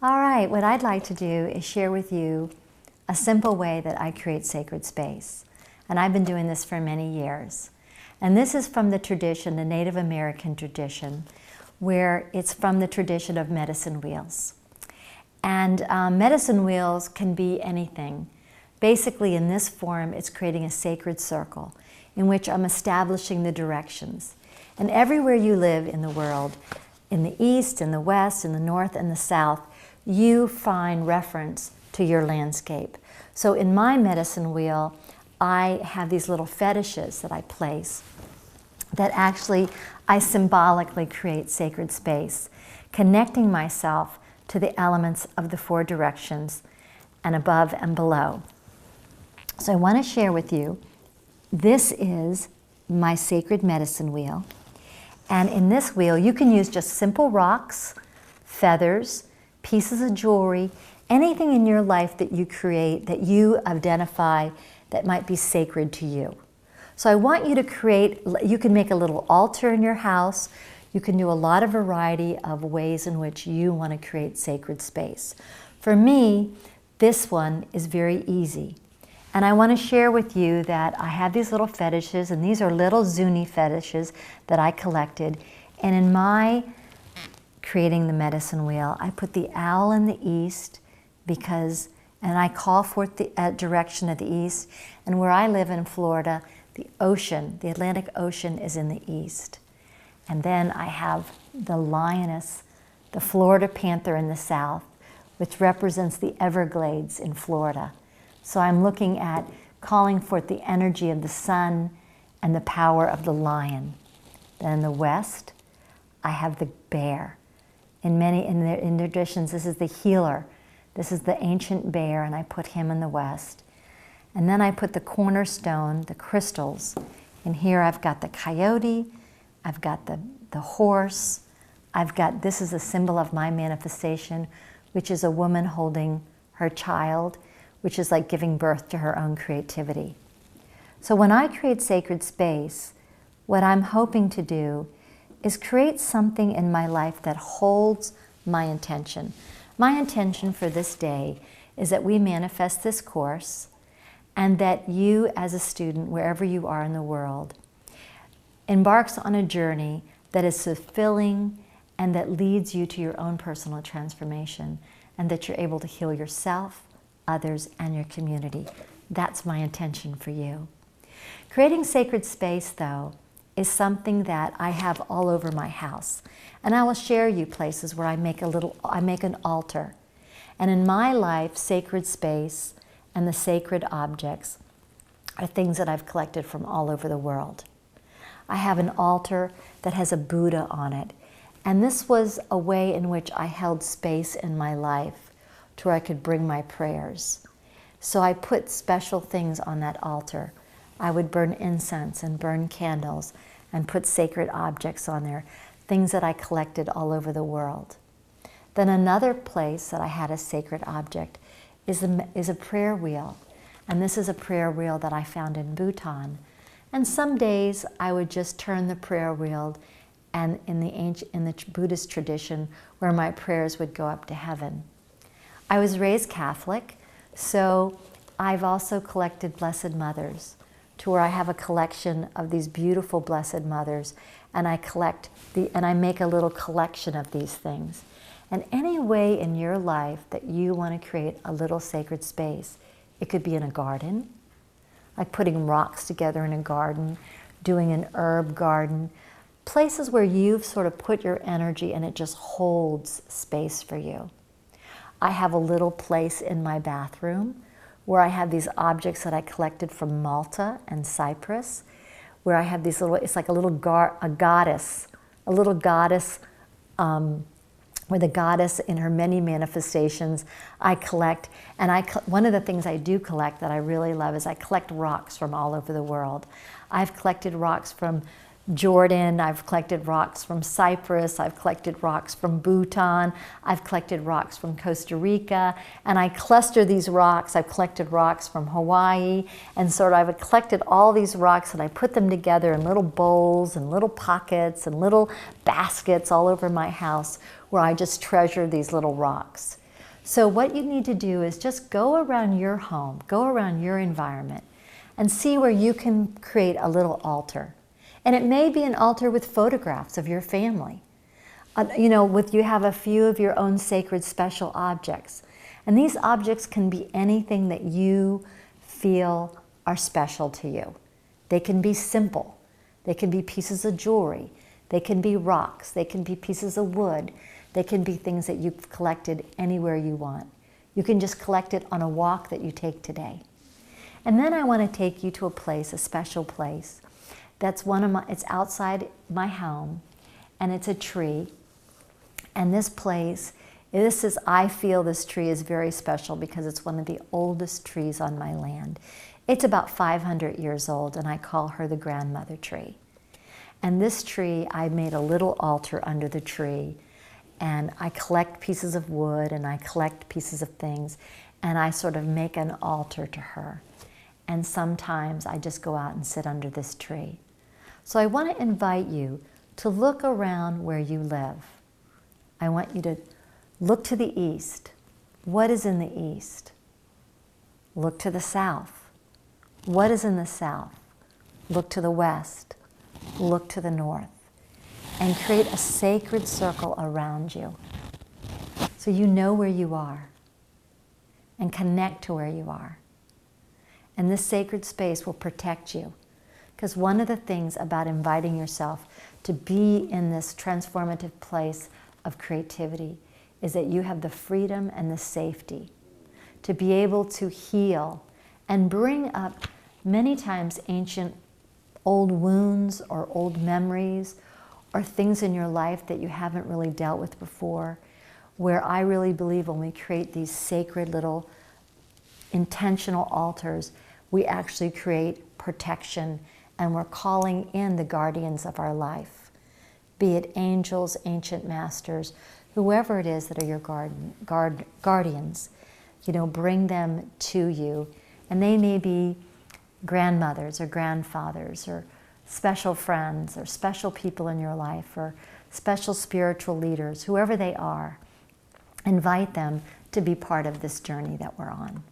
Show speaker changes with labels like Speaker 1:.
Speaker 1: All right, what I'd like to do is share with you a simple way that I create sacred space. And I've been doing this for many years. And this is from the tradition, the Native American tradition, where it's from the tradition of medicine wheels. And medicine wheels can be anything. Basically, in this form, it's creating a sacred circle in which I'm establishing the directions. And everywhere you live in the world, in the east, in the west, in the north, and the south, you find reference to your landscape. So in my medicine wheel, I have these little fetishes that I place that actually I symbolically create sacred space, connecting myself to the elements of the four directions and above and below. So I want to share with you, this is my sacred medicine wheel. And in this wheel, you can use just simple rocks, feathers, pieces of jewelry, anything in your life that you create, that you identify that might be sacred to you. So I want you to create, you can make a little altar in your house. You can do a lot of variety of ways in which you want to create sacred space. For me, this one is very easy. And I want to share with you that I have these little fetishes, and these are little Zuni fetishes that I collected. And in my creating the medicine wheel, I put the owl in the east because, and I call forth the direction of the east. And where I live in Florida, the ocean, the Atlantic Ocean is in the east. And then I have the lioness, the Florida panther in the south, which represents the Everglades in Florida. So I'm looking at calling forth the energy of the sun and the power of the lion. Then in the west, I have the bear. In their traditions, this is the healer. This is the ancient bear, and I put him in the west. And then I put the cornerstone, the crystals. And here I've got the coyote, I've got the horse, this is a symbol of my manifestation, which is a woman holding her child, which is like giving birth to her own creativity. So when I create sacred space, what I'm hoping to do is create something in my life that holds my intention. My intention for this day is that we manifest this course and that you as a student, wherever you are in the world, embarks on a journey that is fulfilling and that leads you to your own personal transformation, and that you're able to heal yourself, others, and your community. That's my intention for you. Creating sacred space, though, is something that I have all over my house. And I will share you places where I make an altar. And in my life, sacred space and the sacred objects are things that I've collected from all over the world. I have an altar that has a Buddha on it. And this was a way in which I held space in my life to where I could bring my prayers. So I put special things on that altar. I would burn incense and burn candles and put sacred objects on there, things that I collected all over the world. Then another place that I had a sacred object is a prayer wheel. And this is a prayer wheel that I found in Bhutan. And some days I would just turn the prayer wheel, and in the Buddhist tradition, where my prayers would go up to heaven. I was raised Catholic, so I've also collected Blessed Mothers, to where I have a collection of these beautiful Blessed Mothers, and I make a little collection of these things. And any way in your life that you want to create a little sacred space, it could be in a garden, like putting rocks together in a garden, doing an herb garden, places where you've sort of put your energy and it just holds space for you. I have a little place in my bathroom where I have these objects that I collected from Malta and Cyprus, where I have these little, it's like a little goddess, where the goddess in her many manifestations I collect. And one of the things I do collect that I really love is I collect rocks from all over the world. I've collected rocks from Jordan, I've collected rocks from Cyprus, I've collected rocks from Bhutan, I've collected rocks from Costa Rica, and I cluster these rocks. I've collected rocks from Hawaii, and sort of I've collected all these rocks and I put them together in little bowls and little pockets and little baskets all over my house where I just treasure these little rocks. So what you need to do is just go around your home, go around your environment, and see where you can create a little altar. And it may be an altar with photographs of your family. You know, you have a few of your own sacred special objects. And these objects can be anything that you feel are special to you. They can be simple. They can be pieces of jewelry. They can be rocks. They can be pieces of wood. They can be things that you've collected anywhere you want. You can just collect it on a walk that you take today. And then I want to take you to a place, a special place. It's outside my home, and it's a tree. And this place, I feel this tree is very special because it's one of the oldest trees on my land. It's about 500 years old, and I call her the grandmother tree. And this tree, I made a little altar under the tree, and I collect pieces of wood and I collect pieces of things, and I sort of make an altar to her. And sometimes I just go out and sit under this tree. So I want to invite you to look around where you live. I want you to look to the east. What is in the east? Look to the south. What is in the south? Look to the west. Look to the north. And create a sacred circle around you so you know where you are and connect to where you are. And this sacred space will protect you, because one of the things about inviting yourself to be in this transformative place of creativity is that you have the freedom and the safety to be able to heal and bring up many times ancient old wounds or old memories or things in your life that you haven't really dealt with before, where I really believe when we create these sacred little intentional altars, we actually create protection, and we're calling in the guardians of our life, be it angels, ancient masters, whoever it is that are your guardians. You know, bring them to you, and they may be grandmothers or grandfathers or special friends or special people in your life or special spiritual leaders, whoever they are. Invite them to be part of this journey that we're on.